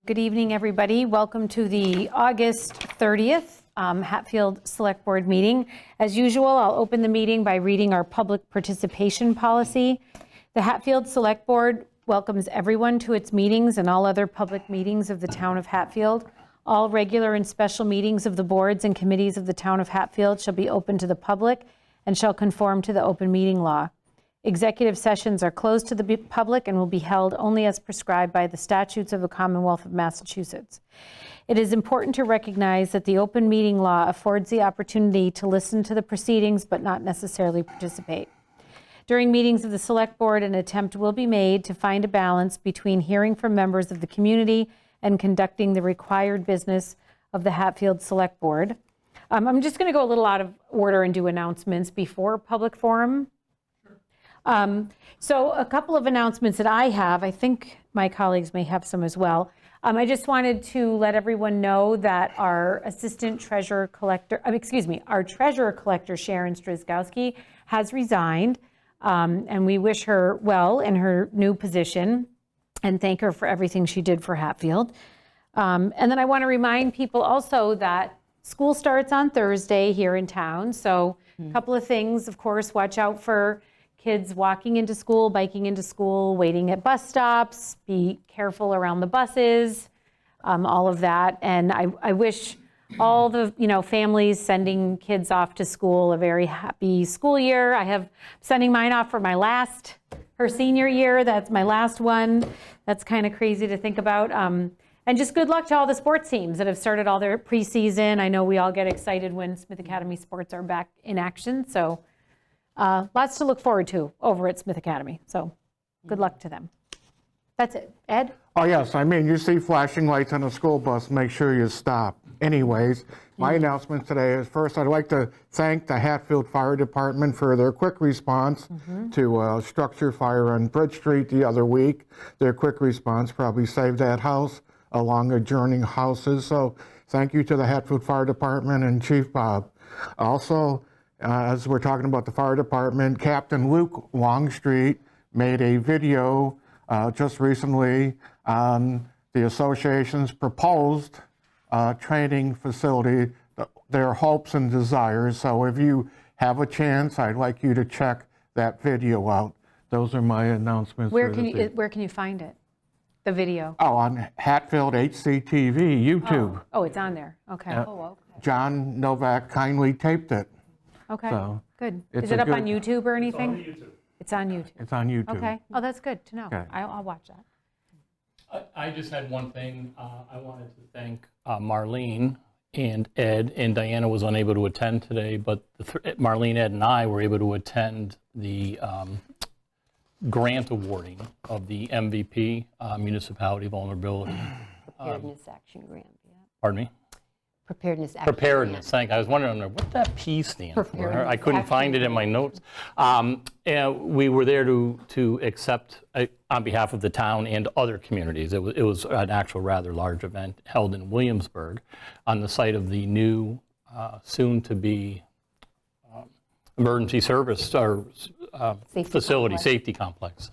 Good evening, everybody. Welcome to the August 30th Hatfield Select Board meeting. As usual, I'll open the meeting by reading our public participation policy. The Hatfield Select Board welcomes everyone to its meetings and all other public meetings of the town of Hatfield. All regular and special meetings of the boards and committees of the town of Hatfield shall be open to the public and shall conform to the open meeting law. Executive sessions are closed to the public and will be held only as prescribed by the statutes of the Commonwealth of Massachusetts. It is important to recognize that the open meeting law affords the opportunity to listen to the proceedings but not necessarily participate. During meetings of the Select Board, an attempt will be made to find a balance between hearing from members of the community and conducting the required business of the Hatfield Select Board. I'm just going to go a little out of order and do announcements before public forum. So a couple of announcements that I have, I think my colleagues may have some as well. I just wanted to let everyone know that our assistant treasurer collector, our treasurer collector, Sharon Strizgowski, has resigned. And we wish her well in her new position and thank her for everything she did for Hatfield. And then I want to remind people also that school starts on Thursday here in town. So a couple of things, of course, watch out for kids walking into school, biking into school, waiting at bus stops, be careful around the buses, all of that. And I wish all the families sending kids off to school a very happy school year. I have sending mine off for her senior year. That's my last one. That's kind of crazy to think about. And just good luck to all the sports teams that have started all their preseason. I know we all get excited when Smith Academy sports are back in action. So lots to look forward to over at Smith Academy. So good luck to them. That's it. Ed? Oh, yes. I mean, you see flashing lights on a school bus, make sure you stop. Anyways, my announcement today is, first, I'd like to thank the Hatfield Fire Department for their quick response to a structure fire on Bridge Street the other week. Their quick response probably saved that house along adjoining houses. So thank you to the Hatfield Fire Department and Chief Bob. Also, as we're talking about the fire department, Captain Luke Longstreet made a video just recently on the association's proposed training facility, their hopes and desires. So if you have a chance, I'd like you to check that video out. Those are my announcements. Where can you find it? The video? Oh, on Hatfield HCTV, YouTube. Oh, it's on there. Okay. Okay. John Novak kindly taped it. Okay, So, good. Is it up on YouTube or anything? It's on YouTube. It's on YouTube. Okay. Oh, that's good to know. Okay. I'll watch that. I just had one thing. I wanted to thank Marlene and Ed, and Diana was unable to attend today, but Marlene, Ed, and I were able to attend the grant awarding of the MVP, Municipality Vulnerability. Preparedness Action Grant, yeah. Pardon me? Preparedness Action Preparedness, Grant. thank you. I was wondering what that P stands for. Preparedness I couldn't find it in my notes. And we were there to accept, on behalf of the town and other communities. It was an actual rather large event held in Williamsburg on the site of the new, soon-to-be emergency service or facility, safety complex.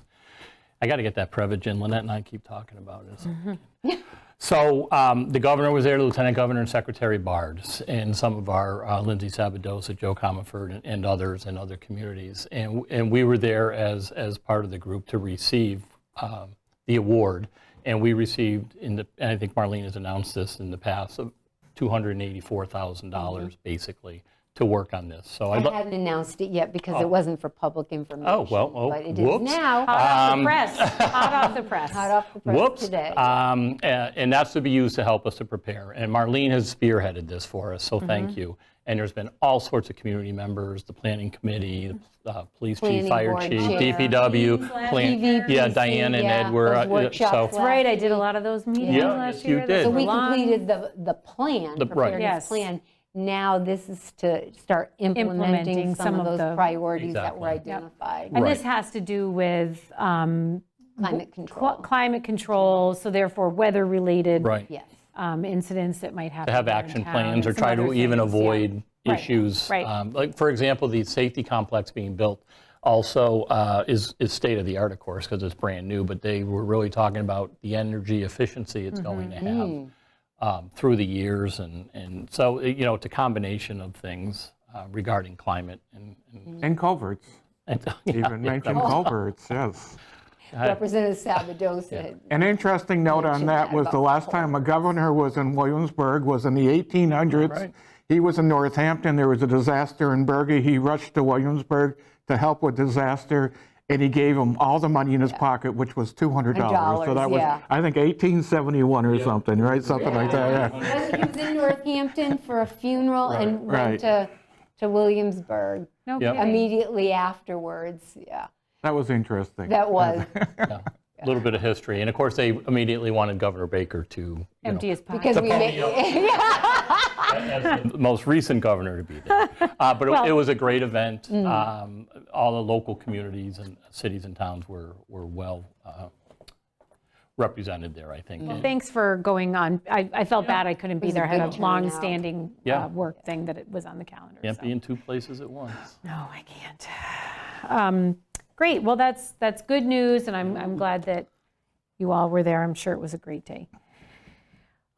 I got to get that Prevagen. Lynette and I keep talking about it. So the governor was there, the Lieutenant Governor and Secretary Bard, and some of our Lindsay Sabadosa, Joe Comerford, and others in other communities. And we were there as part of the group to receive the award. And we received, and I think Marlene has announced this in the past, $284,000 basically to work on this. So I hadn't announced it yet because it wasn't for public information. Oh, well, but it whoops. is now. Hot off the press. Hot off the press. Hot off the press Whoops. today. And that's to be used to help us to prepare. And Marlene has spearheaded this for us, so thank you. And there's been all sorts of community members, the planning committee, the police chief, Planning fire board chief, chair. DPW, yeah, Diane and Ed were, workshops That's right, I did a lot of those meetings Yeah, last yes, you year. did. So we completed the plan, Right. preparedness Yes. plan. Now this is to start implementing some of those priorities that were Exactly. identified. And Right. this has to do with Climate control. climate control, so therefore weather-related right, Yes. incidents that might happen. to have here in action town, plans or and some try to other even things, yeah. avoid Right, issues. right. Like, for example, the safety complex being built also is state-of-the-art, of course, because it's brand new, but they were really talking about the energy efficiency it's going to have through the years. And so, it's a combination of things regarding climate. And culverts. Yeah, Even mentioned culverts, yes. Representative Sabadosa. An interesting note on mentioned that that was the about last time a governor was in Williamsburg was in the 1800s. Right. He was in Northampton. There was a disaster in Bergen. He rushed to Williamsburg to help with disaster, and he gave him all the money in his pocket, which was $200. So that was, yeah. I think, 1871 or something, right? Something like that, yeah. He was in Northampton for a funeral and went to Williamsburg No Yep. kidding. immediately afterwards. Yeah, That was interesting. that was. Yeah, a little bit of history. And of course, they immediately wanted Governor Baker to, Empty his pocket. Because we made, as the most recent governor to be there. But it was a great event. All the local communities and cities and towns were well represented there, I think. And- Thanks for going on. I felt bad I couldn't be was a there. I had a good turnout. long-standing Yeah. work thing that it was on the calendar. Can't so. be in two places at once. No, I can't. Great, well, that's good news, and I'm glad that you all were there. I'm sure it was a great day.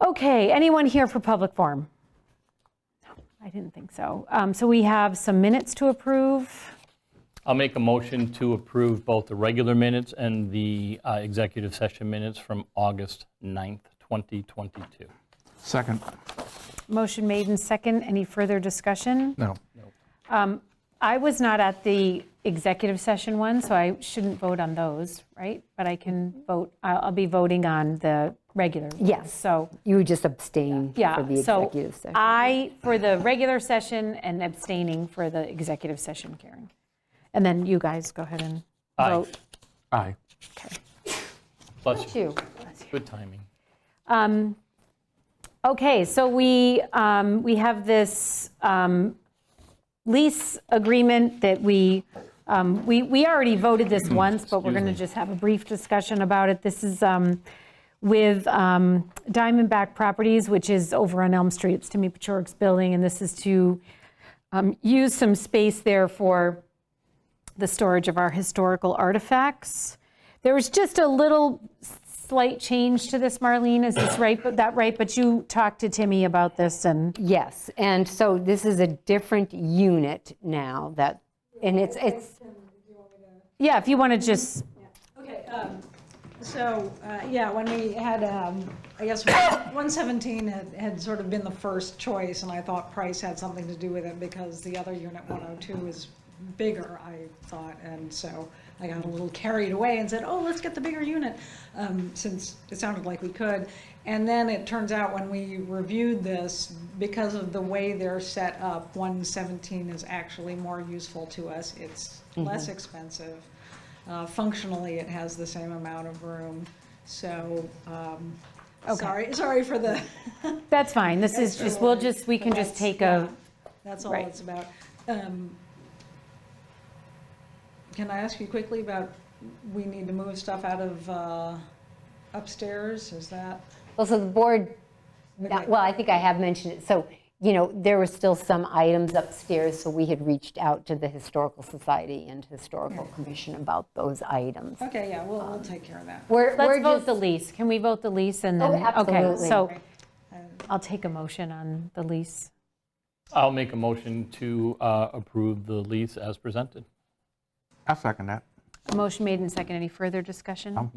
Okay, anyone here for public forum? No, I didn't think so. So we have some minutes to approve. I'll make a motion to approve both the regular minutes and the executive session minutes from August 9th, 2022. Second. Motion made and second. Any further discussion? No. I was not at the executive session one, so I shouldn't vote on those, right? But I can vote, I'll be voting on the regular ones. Yes. So, you would just abstain yeah, for the so executive session. I for the regular session and abstaining for the executive session, Karen. And then you guys go ahead and Aye. vote. Aye. Bless you. You. Good timing. Okay, so we have this lease agreement that we already voted this once, but we're going to just have a brief discussion about it. This is with Diamondback Properties, which is over on Elm Street. It's Timmy Pachorik's building, and this is to use some space there for the storage of our historical artifacts. There was just a little slight change to this, Marlene, is this right? But you talked to Timmy about this, and Yes, and so this is a different unit now that, and it's yeah, if you want to just, Okay, when we had, I guess 117 had sort of been the first choice, and I thought price had something to do with it because the other unit, 102, is bigger, I thought, and so I got a little carried away and said, oh, let's get the bigger unit, since it sounded like we could. And then it turns out when we reviewed this, because of the way they're set up, 117 is actually more useful to us. It's less expensive. Functionally, it has the same amount of room. So, sorry for the, that's fine. This is just, we can just take a, that's all Right. it's about. Can I ask you quickly about, we need to move stuff out of upstairs, is that? well, so the board, Okay. well, I think I have mentioned it. So, there were still some items upstairs, so we had reached out to the Historical Society and Historical Commission about those items. Okay, yeah, we'll take care of that. We're let's vote just- the lease. Can we vote the lease and then? Okay, absolutely. so I'll take a motion on the lease. I'll make a motion to approve the lease as presented. I'll second that. Motion made and second. Any further discussion? No.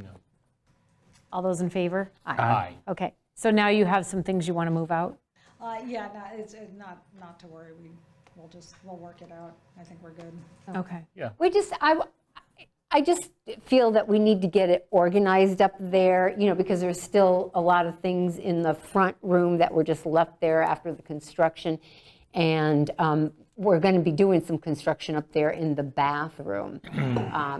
All those in favor? Aye. Okay, so now you have some things you want to move out? Yeah, no, it's not to worry, we'll work it out, I think we're good. Okay. We just, I just feel that we need to get it organized up there, because there's still a lot of things in the front room that were just left there after the construction. And we're going to be doing some construction up there in the bathroom.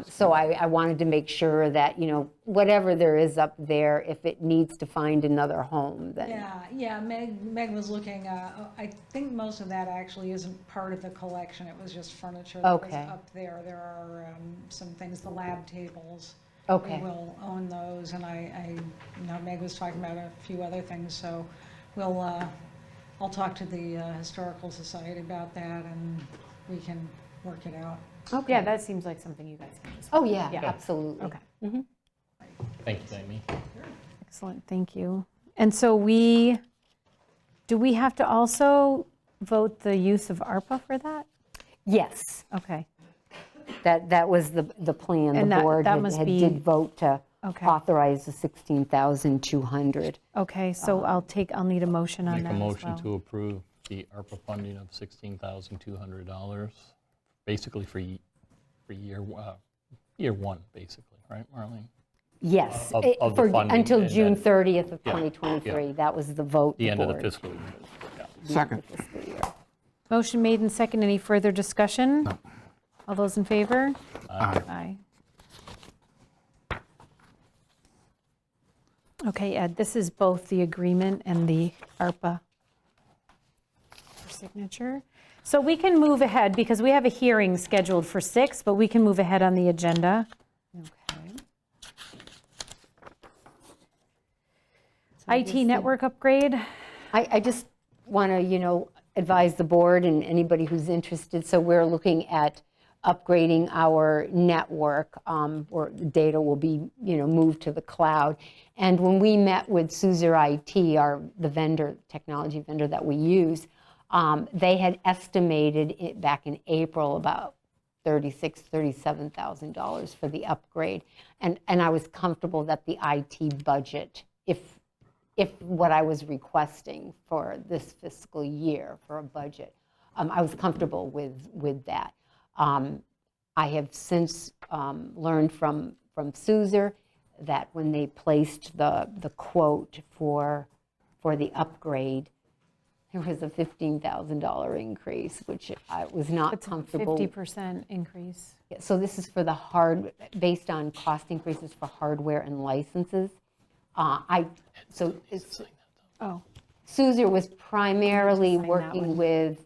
So I wanted to make sure that, whatever there is up there, if it needs to find another home, then. Yeah, Meg was looking, I think most of that actually isn't part of the collection, it was just furniture that was Okay. up there. There are some things, the lab tables. Okay. We will own those, and Meg was talking about a few other things, so I'll talk to the Historical Society about that, and we can work it out. Yeah, that seems like something you guys can just. Oh, yeah, Yeah. absolutely. Okay, Thank you, Amy. excellent, thank you. And so do we have to also vote the use of ARPA for that? Yes, Okay, that was the plan. And The that- board that must be- did vote to Okay. authorize the 16,200. okay, so I'll need a motion on Make that a as motion well. to approve the ARPA funding of $16,200, basically for year one, basically, right, Marlene? Yes, Of the funding, until and June then- 30th of Yeah, 2023. That was the vote. The end of the board- fiscal year. Yeah. Second. fiscal year. Motion made and second. Any further discussion? No. All those in favor? Aye. Aye. Okay, Ed, this is both the agreement and the ARPA for signature. So we can move ahead because we have a hearing scheduled for 6, but we can move ahead on the agenda. Okay. IT network upgrade. I just want to, advise the board and anybody who's interested. So we're looking at upgrading our network, where the data will be, moved to the cloud. And when we met with Suzer IT, the technology vendor that we use, they had estimated it back in April about $36,000, $37,000 for the upgrade. And I was comfortable that the IT budget, if what I was requesting for this fiscal year for a budget, I was comfortable with that. I have since learned from Suzer that when they placed the quote for the upgrade, there was a $15,000 increase, which I was not comfortable. 50% increase. So this is for based on cost increases for hardware and licenses. Oh, Suzer was primarily Sign that working one. with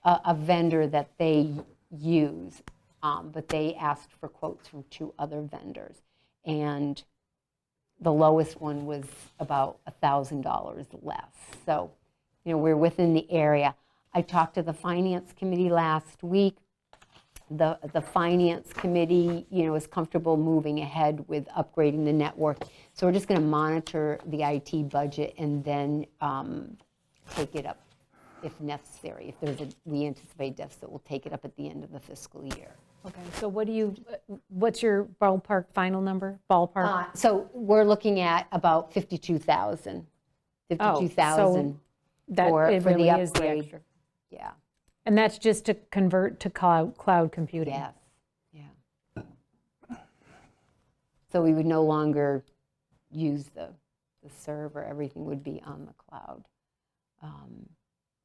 a vendor that they use, but they asked for quotes from 2 other vendors. And the lowest one was about $1,000 less. So, we're within the area. I talked to the Finance Committee last week. The Finance Committee, is comfortable moving ahead with upgrading the network. So we're just going to monitor the IT budget and then take it up if necessary. If we anticipate deficit, we'll take it up at the end of the fiscal year. okay. So what's your ballpark final number? Ballpark? So we're looking at about 52,000. 52,000 That for it the really is the upgrade. extra. Yeah, And that's just to convert to cloud computing? yes, yeah. So we would no longer use the server, everything would be on the cloud.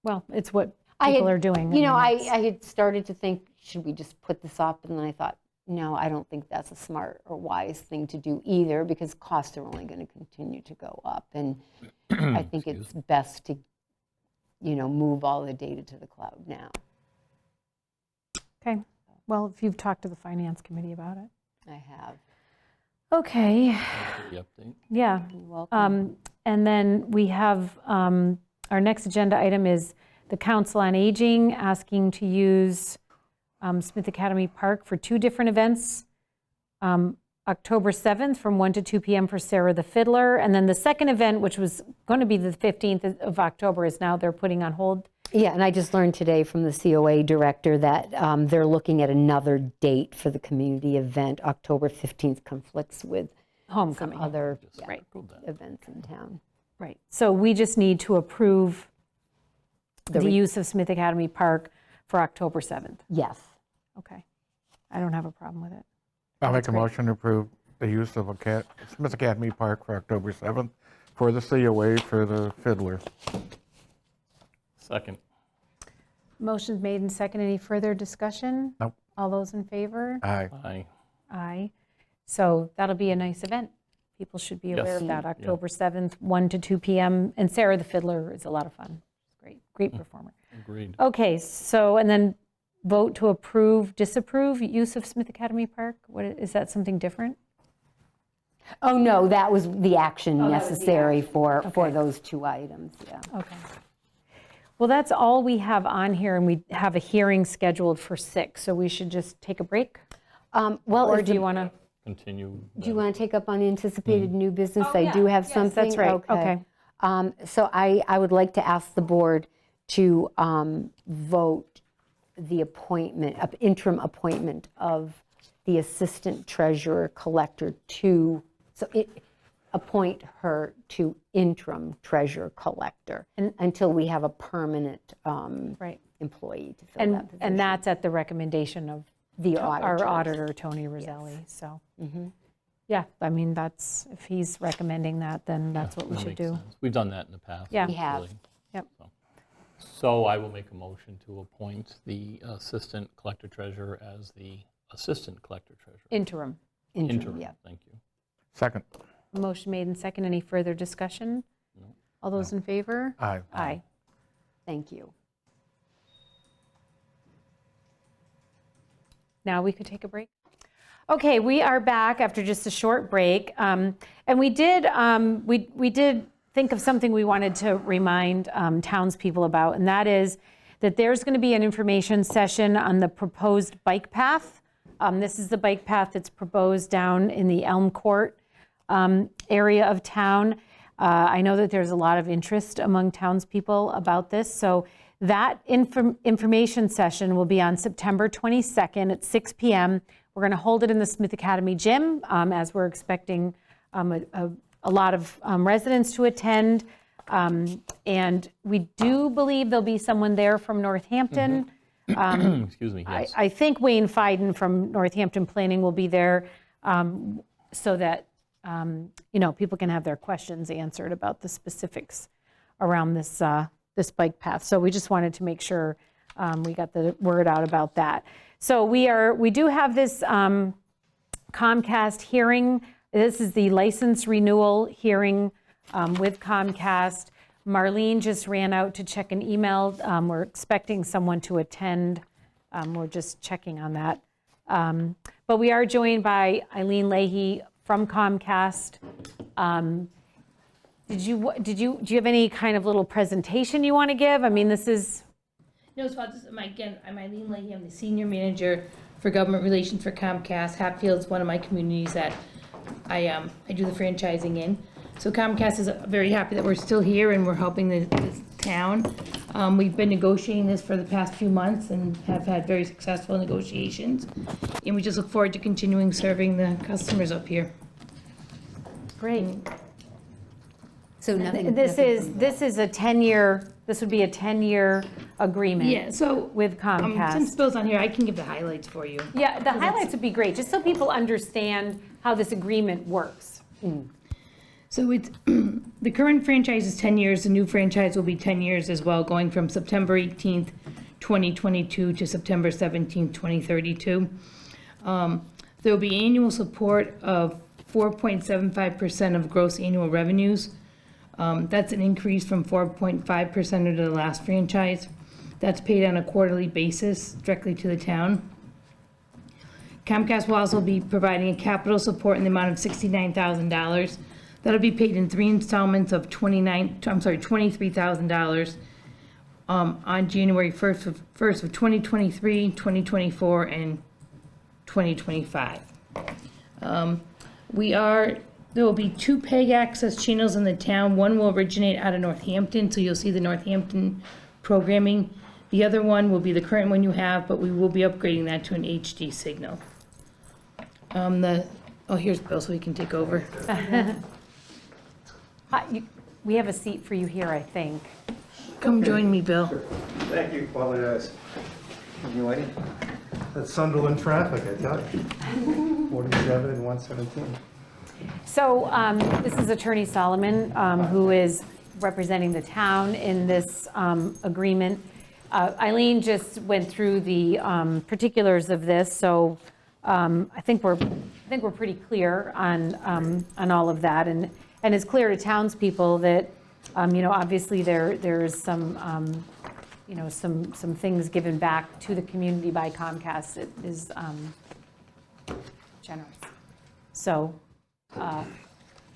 Well, it's what I people had- are doing. I mean, had started to think, should we just put this up? And then I thought, no, I don't think that's a smart or wise thing to do either, because costs are only going to continue to go up. And I think it's best to, move all the data to the cloud now. Okay, well, if you've talked to the Finance Committee about it. I have. Okay, The update. yeah. You're welcome. And then we have, our next agenda item is the Council on Aging asking to use Smith Academy Park for 2 different events. October 7th from 1 to 2 p.m. for Sarah the Fiddler. And then the second event, which was going to be the 15th of October, is now they're putting on hold. Yeah, and I just learned today from the COA director that they're looking at another date for the community event. October 15th conflicts with some Homecoming. other Right. events in town. Right, so we just need to approve the use of Smith Academy Park for October 7th. Yes. Okay, I don't have a problem with it. I'll make a motion to approve the use of Smith Academy Park for October 7th for the COA for the Fiddler. Second. Motion's made and second. Any further discussion? Nope. All those in favor? Aye. Aye. Aye. So that'll be a nice event. People should be aware Yes. of that, October 7th, 1 to 2 p.m. And Sarah the Fiddler is a lot of fun. Great performer. Agreed. Okay, so, and then vote to approve, disapprove use of Smith Academy Park? What, is that something different? Oh, no, that was the action necessary for those 2 items, yeah. Okay. Well, that's all we have on here, and we have a hearing scheduled for 6, so we should just take a break? Well, Or do you want to? Continue. do you want to take up unanticipated new business? I do have something. That's right, okay. So I would like to ask the board to vote the appointment, interim appointment of the Assistant Treasurer Collector to, appoint her to interim Treasurer Collector until we have a permanent Right. employee to fill that position. And that's at the recommendation of The our auditor. auditor, Tony Roselli, so. Yeah, I mean, that's, if he's recommending that, then that's what we That should makes do. sense. We've done that in the past. Yeah. We have. actually. Yep. So I will make a motion to appoint the Assistant Collector Treasurer as the Assistant Collector Treasurer. Interim. Interim, yeah. Thank you. Second. Motion made and second. Any further discussion? All those in favor? Aye. Aye. Thank you. Now we could take a break. Okay, we are back after just a short break. And we did think of something we wanted to remind townspeople about, and that is that there's going to be an information session on the proposed bike path. This is the bike path that's proposed down in the Elm Court area of town. I know that there's a lot of interest among townspeople about this, so that information session will be on September 22nd at 6 p.m. We're going to hold it in the Smith Academy gym, as we're expecting a lot of residents to attend. And we do believe there'll be someone there from Northampton. Excuse me, yes. I think Wayne Fiden from Northampton Planning will be there, so that people can have their questions answered about the specifics around this bike path. So we just wanted to make sure we got the word out about that. So we do have this Comcast hearing. This is the license renewal hearing with Comcast. Marlene just ran out to check an email. We're expecting someone to attend. We're just checking on that. But we are joined by Eileen Leahy from Comcast. Do you have any kind of little presentation you want to give? I mean, this is. No, so I'm Eileen Leahy. I'm the Senior Manager for Government Relations for Comcast. Hatfield's one of my communities that I do the franchising in. So Comcast is very happy that we're still here and we're helping the town. We've been negotiating this for the past few months and have had very successful negotiations. And we just look forward to continuing serving the customers up here. Great. So nothing. This is a 10-year, this would be a 10-year agreement. Yeah, so. With Comcast. Since Bill's on here, I can give the highlights for you. Yeah, the highlights would be great, just so people understand how this agreement works. So it's, the current franchise is 10 years, the new franchise will be 10 years as well, going from September 18th, 2022 to September 17th, 2032. There'll be annual support of 4.75% of gross annual revenues. That's an increase from 4.5% under the last franchise. That's paid on a quarterly basis directly to the town. Comcast will also be providing a capital support in the amount of $69,000. That'll be paid in 3 installments of $23,000 on January 1st of 2023, 2024, and 2025. There will be 2 PEG access channels in the town. One will originate out of Northampton, so you'll see the Northampton programming. The other one will be the current one you have, but we will be upgrading that to an HD signal. Here's Bill, so he can take over. We have a seat for you here, I think. Come join me, Bill. Thank you, apologize. You ready? That's Sunderland traffic, I tell you. 47 and 117. So this is Attorney Solomon, who is representing the town in this agreement. Eileen just went through the particulars of this, so I think we're pretty clear on all of that, and it's clear to townspeople that obviously there's some some things given back to the community by Comcast. It is generous. So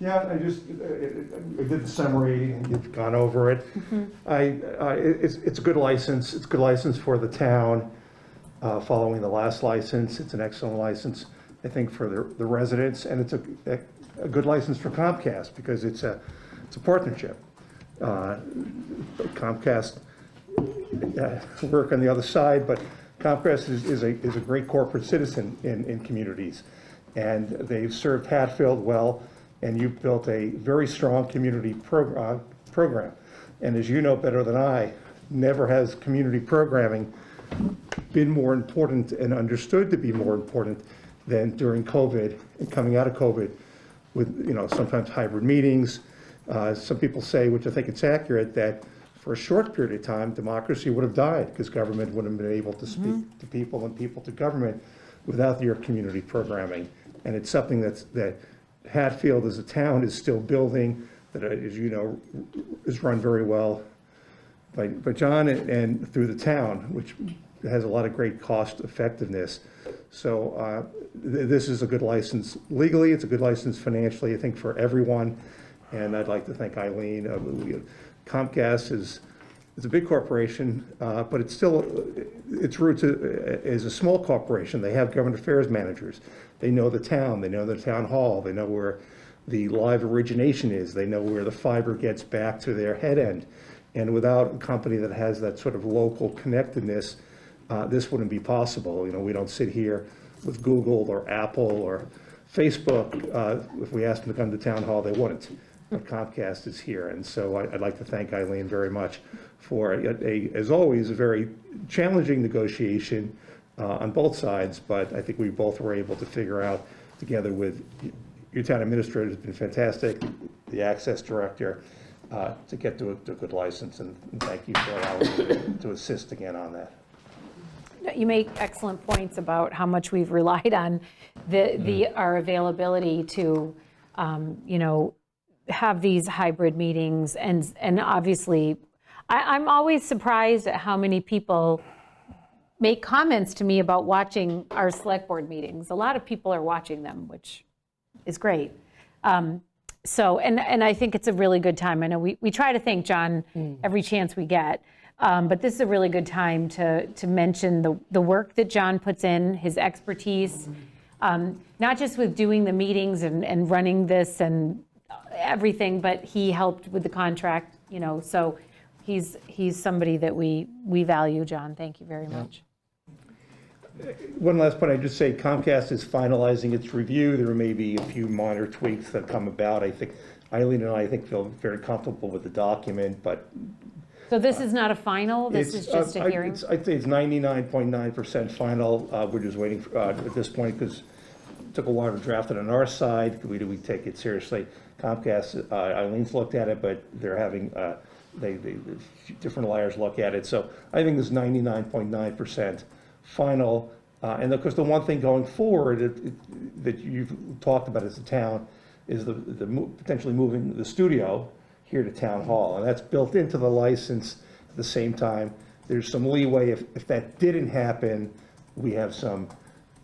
Yeah, I did the summary, and you've gone over it. It's a good license. It's a good license for the town. Following the last license, it's an excellent license, I think, for the residents, and it's a good license for Comcast because it's a partnership. Comcast work on the other side, but Comcast is a great corporate citizen in communities, and they've served Hatfield well. And you've built a very strong community program. And as you know better than I, never has community programming been more important and understood to be more important than during COVID and coming out of COVID with, sometimes hybrid meetings. Some people say, which I think it's accurate, that for a short period of time, democracy would have died because government wouldn't have been able to speak to people and people to government without your community programming. And it's something that Hatfield as a town is still building, that, as you know, is run very well by John and through the town, which has a lot of great cost effectiveness. So this is a good license legally, it's a good license financially, I think, for everyone. And I'd like to thank Eileen. Comcast is a big corporation, but it's still, its roots is a small corporation. They have government affairs managers. They know the town, they know the town hall, they know where the live origination is, they know where the fiber gets back to their head end. And without a company that has that sort of local connectedness, this wouldn't be possible. We don't sit here with Google or Apple or Facebook. If we asked them to come to town hall, they wouldn't. But Comcast is here. And so I'd like to thank Eileen very much for, as always, a very challenging negotiation on both sides, but I think we both were able to figure out together with your town administrator has been fantastic, the access director, to get to a good license, and thank you for allowing me to assist again on that. You make excellent points about how much we've relied on our availability to, have these hybrid meetings, and obviously, I'm always surprised at how many people make comments to me about watching our select board meetings. A lot of people are watching them, which is great. So, and I think it's a really good time. I know we try to thank John every chance we get, but this is a really good time to mention the work that John puts in, his expertise, not just with doing the meetings and running this and everything, but he helped with the contract, so he's somebody that we value. John, thank you very much. One last point, I'd just say Comcast is finalizing its review. There may be a few minor tweaks that come about. I think Eileen and I feel very comfortable with the document, but. So this is not a final, this is just a hearing? I'd say it's 99.9% final. We're just waiting for, at this point, because it took a while to draft it on our side. We take it seriously. Comcast, Eileen's looked at it, but they're having, different layers look at it. So I think it's 99.9% final. And of course, the one thing going forward that you've talked about as a town is potentially moving the studio here to Town Hall. And that's built into the license. At the same time, there's some leeway. If that didn't happen, we have some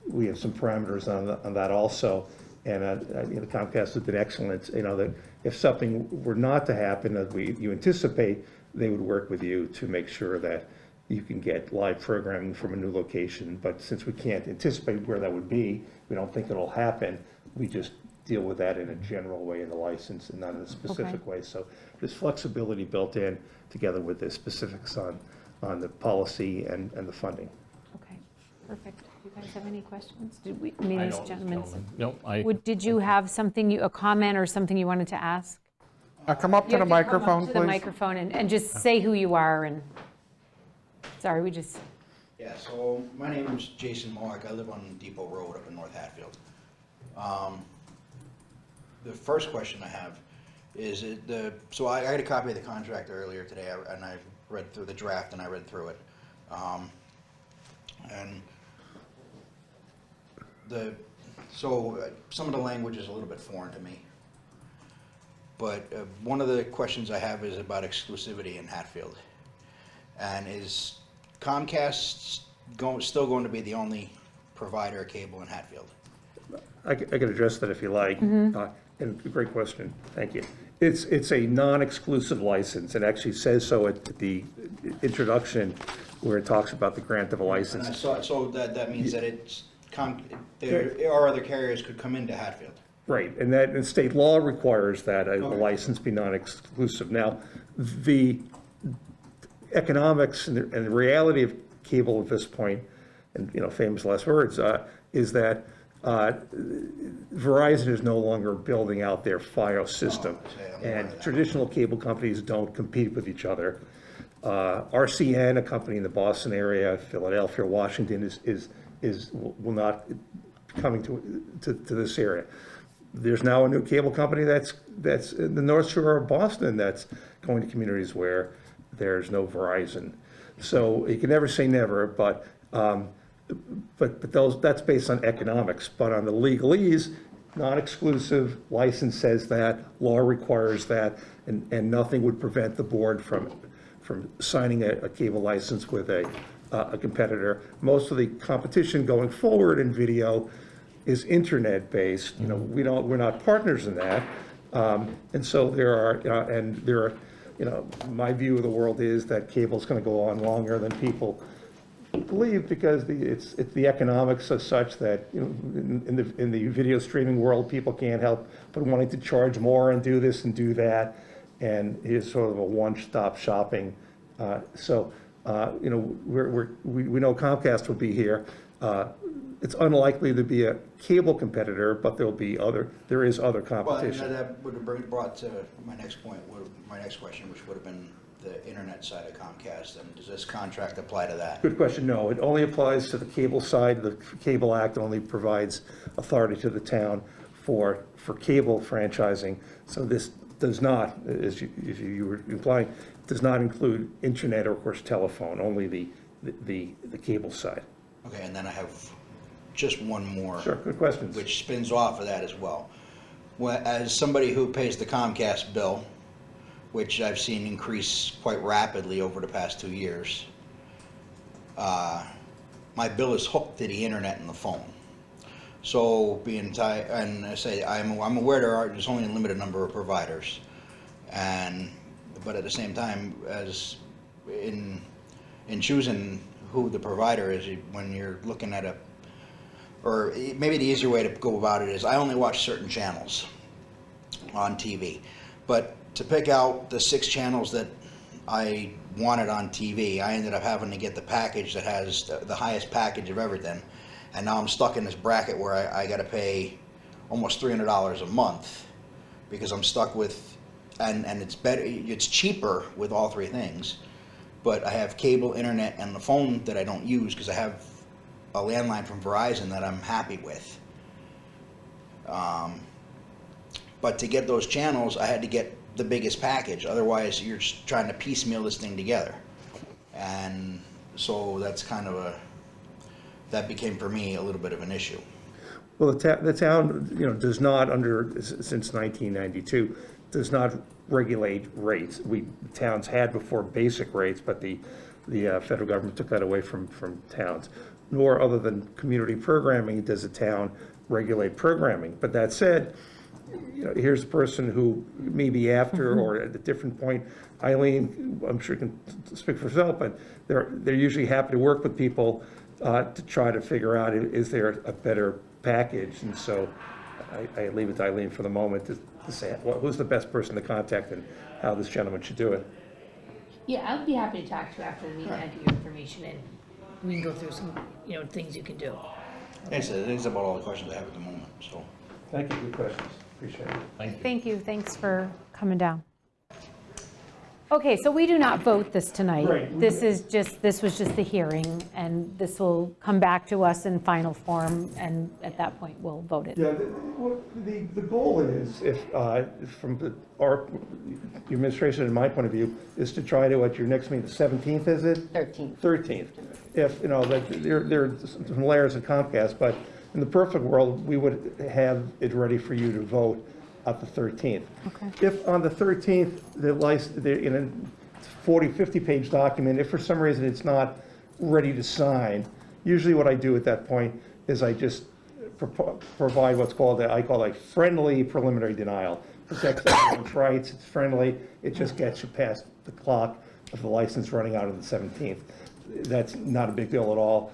parameters on that also. And Comcast has been excellent. That if something were not to happen, as you anticipate, they would work with you to make sure that you can get live programming from a new location. But since we can't anticipate where that would be, we don't think it'll happen. We just deal with that in a general way in the license and not in a specific way. So there's flexibility built in together with the specifics on the policy and the funding. Okay, perfect. You guys have any questions? Did we, these gentlemen? No, Did you have something, a comment or something you wanted to ask? Come up to the microphone, To the please. microphone and just say who you are and, sorry, we just. Yeah, so my name is Jason Mark. I live on Depot Road up in North Hatfield. The first question I have is, so I got a copy of the contract earlier today, and I read through the draft and I read through it. Some of the language is a little bit foreign to me. But one of the questions I have is about exclusivity in Hatfield. And is Comcast still going to be the only provider of cable in Hatfield? I can address that if you like. And great question, thank you. It's a non-exclusive license. It actually says so at the introduction where it talks about the grant of a And I license. saw, so that means that there are other carriers could come into Hatfield. Right, and state law requires that a license be non-exclusive. Now, the economics and the reality of cable at this point, and, famous last words, is that Verizon is no longer building out their Fios system, and traditional cable companies don't compete with each other. RCN, a company in the Boston area, Philadelphia, Washington, will not be coming to this area. There's now a new cable company that's in the North Shore of Boston that's going to communities where there's no Verizon. So you can never say never, but that's based on economics. But on the legalese, non-exclusive license says that, law requires that, and nothing would prevent the board from signing a cable license with a competitor. Most of the competition going forward in video is internet-based. We're not partners in that. And so my view of the world is that cable's going to go on longer than people believe, because it's the economics are such that in the video streaming world, people can't help but wanting to charge more and do this and do that, and it's sort of a one-stop shopping. We know Comcast will be here. It's unlikely to be a cable competitor, but there is other competition. Well, that would have brought to my next point, my next question, which would have been the internet side of Comcast, and does this contract apply to that? Good question. No, it only applies to the cable side. The Cable Act only provides authority to the town for cable franchising. So this does not, as you were implying, does not include internet or, of course, telephone, only the cable side. Okay, and then I have just one more. Sure, good questions. Which spins off of that as well. As somebody who pays the Comcast bill, which I've seen increase quite rapidly over the past 2 years, my bill is hooked to the internet and the phone. So and I say I'm aware there's only a limited number of providers, but at the same time, as in choosing who the provider is, when you're looking at or maybe the easier way to go about it is I only watch certain channels on TV, but to pick out the 6 channels that I wanted on TV, I ended up having to get the package that has the highest package of everything, and now I'm stuck in this bracket where I got to pay almost $300 a month because I'm stuck with, and it's cheaper with all 3 things, but I have cable, internet, and the phone that I don't use because I have a landline from Verizon that I'm happy with. But to get those channels, I had to get the biggest package. Otherwise, you're just trying to piecemeal this thing together. And so that's kind of that became for me a little bit of an issue. Well, the town, does not since 1992, does not regulate rates. Towns had before basic rates, but the federal government took that away from towns. Nor, other than community programming, does a town regulate programming. But that said, here's a person who maybe after or at a different point, Eileen, I'm sure can speak for herself, but they're usually happy to work with people to try to figure out, is there a better package? And so I leave it to Eileen for the moment to say who's the best person to contact and how this gentleman should do it. Yeah, I'll be happy to talk to you after the meeting, I get your information, and we can go through some, things you can do. That's about all the questions I have at the moment. So, Thank you, good questions, appreciate it. Thank you. Thank you, thanks for coming down. Okay, so we do not vote this tonight. Right. This was just the hearing, and this will come back to us in final form, and at that point, we'll vote it. Yeah, the goal is, if from the administration and my point of view, is to try to, at your next meeting, the 17th, is it? 13th. 13th. If, there are some layers of Comcast, but in the perfect world, we would have it ready for you to vote at the 13th. Okay. If on the 13th, in a 40, 50-page document, if for some reason it's not ready to sign, usually what I do at that point is I just provide what's called, I call a friendly preliminary denial. Protects everyone's rights, it's friendly, it just gets you past the clock of the license running out on the 17th. That's not a big deal at all.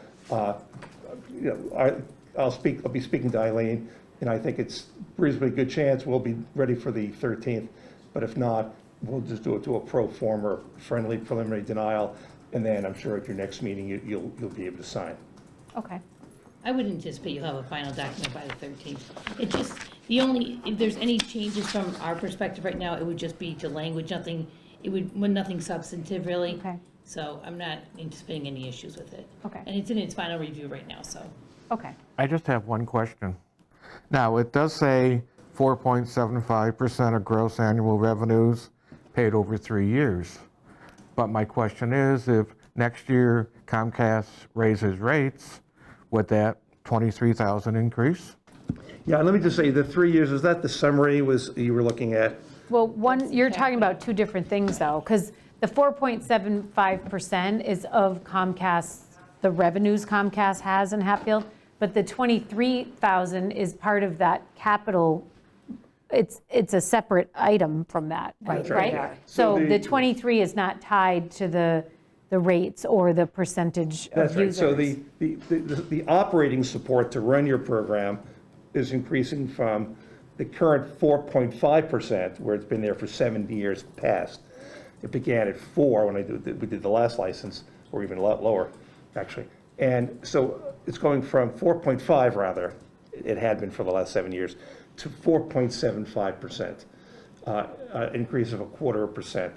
I'll be speaking to Eileen, and I think it's reasonably good chance we'll be ready for the 13th, but if not, we'll just do it to a pro forma friendly preliminary denial, and then I'm sure at your next meeting, you'll be able to sign. Okay. I would anticipate you'll have a final document by the 13th. It just, if there's any changes from our perspective right now, it would just be to language, nothing substantive really. Okay. So I'm not anticipating any issues with it. Okay. And it's in its final review right now, so. Okay. I just have one question. Now, it does say 4.75% of gross annual revenues paid over 3 years. But my question is, if next year Comcast raises rates, would that 23,000 increase? Yeah, let me just say, the 3 years, is that the summary you were looking at? Well, you're talking about two different things though, because the 4.75% is of Comcast, the revenues Comcast has in Hatfield, but the 23,000 is part of that capital. It's a separate item from that, That's right? right. So So the 23 is not tied to the rates or the percentage That's of right. users. So the operating support to run your program is increasing from the current 4.5%, where it's been there for 7 years past. It began at 4 when we did the last license, or even a lot lower, actually. And so it's going from 4.5, rather, it had been for the last 7 years, to 4.75%, increase of 0.25%.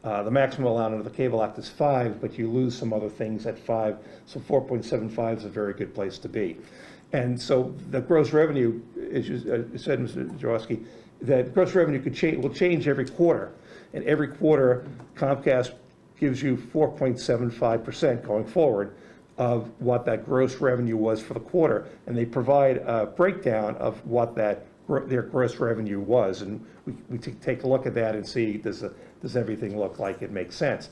The maximum allowed under the Cable Act is 5, but you lose some other things at 5, so 4.75 is a very good place to be. And so the gross revenue, as you said, Mr. Jaworski, that gross revenue will change every quarter. And every quarter, Comcast gives you 4.75% going forward of what that gross revenue was for the quarter. And they provide a breakdown of what their gross revenue was. And we take a look at that and see, does everything look like it makes sense?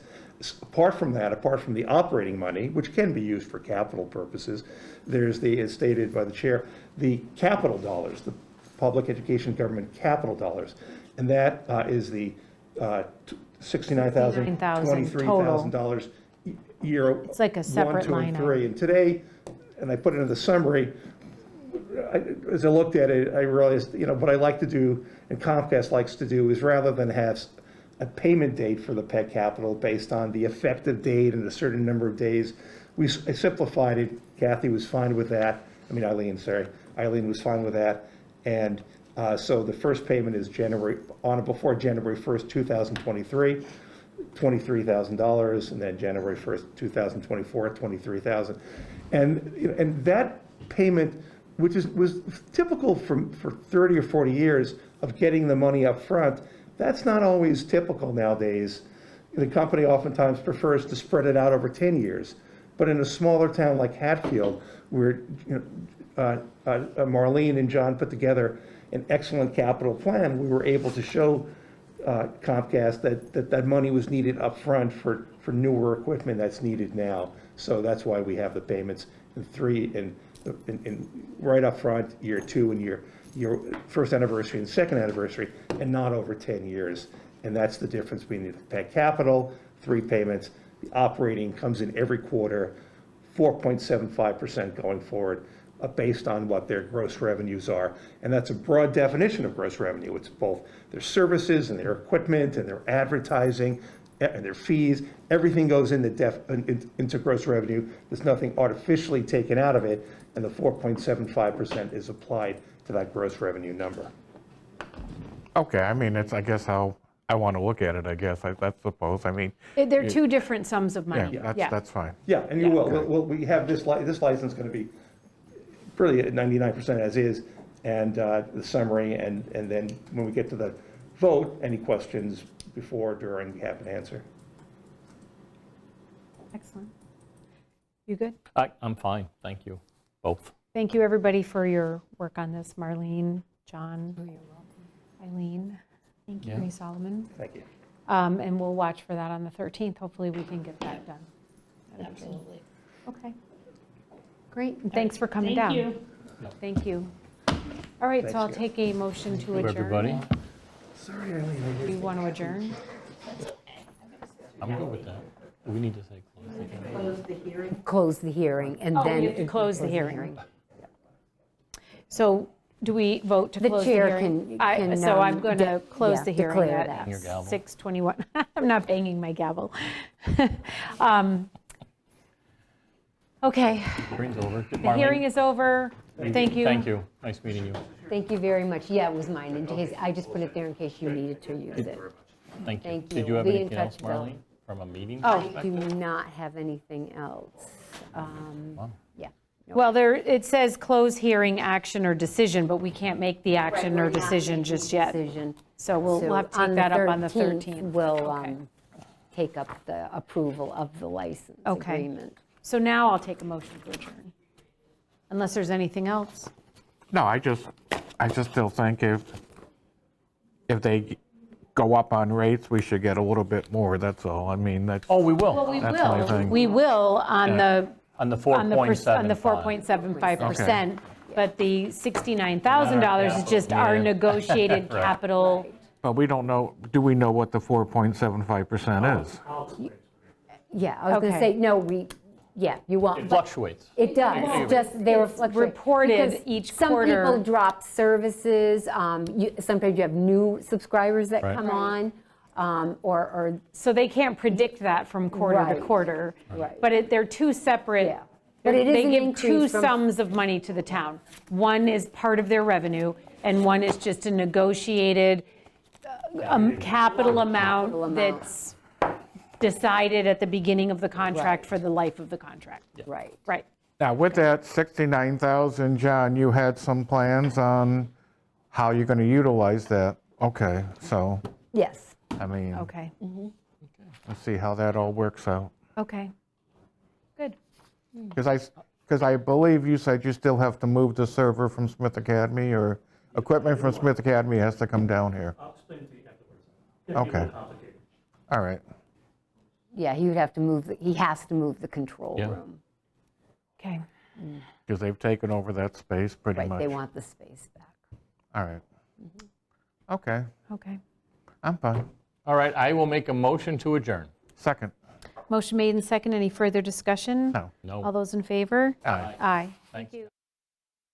Apart from that, apart from the operating money, which can be used for capital purposes, there's as stated by the chair, the capital dollars, the public education government capital dollars. And that is the $69,000, $23,000 year. It's like a separate 1, 2, line and item. 3. And today, and I put it in the summary, as I looked at it, I realized, what I like to do, and Comcast likes to do, is rather than have a payment date for the pet capital based on the effective date and a certain number of days, I simplified it. Kathy was fine with that. Eileen was fine with that. And so the first payment is on or before January 1st, 2023, $23,000, and then January 1st, 2024, $23,000. And that payment, which was typical for 30 or 40 years of getting the money up front, that's not always typical nowadays. The company oftentimes prefers to spread it out over 10 years. But in a smaller town like Hatfield, where Marlene and John put together an excellent capital plan, we were able to show Comcast that money was needed up front for newer equipment that's needed now. So that's why we have the payments in 3 and right up front, year 2 and your first anniversary and second anniversary, and not over 10 years. And that's the difference between the pet capital, 3 payments. The operating comes in every quarter, 4.75% going forward, based on what their gross revenues are. And that's a broad definition of gross revenue. It's both their services and their equipment and their advertising and their fees. Everything goes into gross revenue. There's nothing artificially taken out of it, and the 4.75% is applied to that gross revenue number. Okay, it's, I guess, how I want to look at it, I guess, I suppose. They're two different sums of money. Yeah, that's fine. Yeah, and you will. We have this license going to be really at 99% as is, and the summary, and then when we get to the vote, any questions before, during, we have an answer. Excellent. You good? I'm fine, thank you, both. Thank you, everybody, for your work on this. Marlene, John, Eileen, thank you, Ray Solomon. Thank you. And we'll watch for that on the 13th. Hopefully, we can get that done. Absolutely. Okay. Great, and thanks for coming down. Thank you. Thank you. All right, so I'll take a motion to adjourn. Everybody, Sorry, Eileen. Do you want to adjourn? I'm good with that. Do we need to say close the hearing? Close the hearing, and Oh, then. we have to close the hearing. So do we vote to The close the chair hearing? can, So I'm going to close yeah, the hearing declare at that. Your gavel. 6:21. I'm not banging my gavel. Okay, Hearing's over. the hearing is over. Thank you. Thank you. Nice meeting you. Thank you very much. Yeah, it was mine, in case, I just put it there in case you needed to use it. Thank you. Thank Did you. you have Be in anything else, touch, Bill. Marlene, from a meeting? Oh, I do not have anything else. Yeah. well, there, it says close hearing, action, or decision, but we can't make the action or decision just yet. Decision. So we'll have to take that up on the 13th. We'll Okay. take up the approval of the license Okay. agreement. So now I'll take a motion to adjourn, unless there's anything else. No, I just still think if they go up on rates, we should get a little bit more, that's all. I mean, that's, Oh, we will. We That's my will, thing. we will on the, On the on the 4.75. 4.75%, but the $69,000 is just our Yeah. negotiated capital. but we don't know, do we know what the 4.75% is? Yeah, I was going to Okay. say, no, you won't. It but fluctuates. It does, just they reflect. reported each quarter. Some people drop services, sometimes you have new subscribers that Right. come on, or, So they can't predict that from quarter to Right. quarter. Right. But they're two separate, Yeah. But it is they an give two increase from- sums of money to the town. One is part of their revenue, and one is just a negotiated capital amount amount. that's decided at the beginning of the contract for the life of the contract. right. Right. Now, with that 69,000, John, you had some plans on how you're going to utilize that. Okay, so, Yes, I mean, Okay, let's see how that all works out. okay. Good. Because I believe you said you still have to move the server from Smith Academy, or equipment from Smith Academy has to come down here. I'll explain to you afterwards. Okay, all right. yeah, he would have to move, he has to move the control Yeah. room. Okay. Because they've taken over that space pretty Right, much. they want the space back. All right. Okay, Okay. I'm fine. All right, I will make a motion to adjourn. Second. Motion made and second. Any further discussion? No. No. All those in favor? Aye. Aye. Thanks.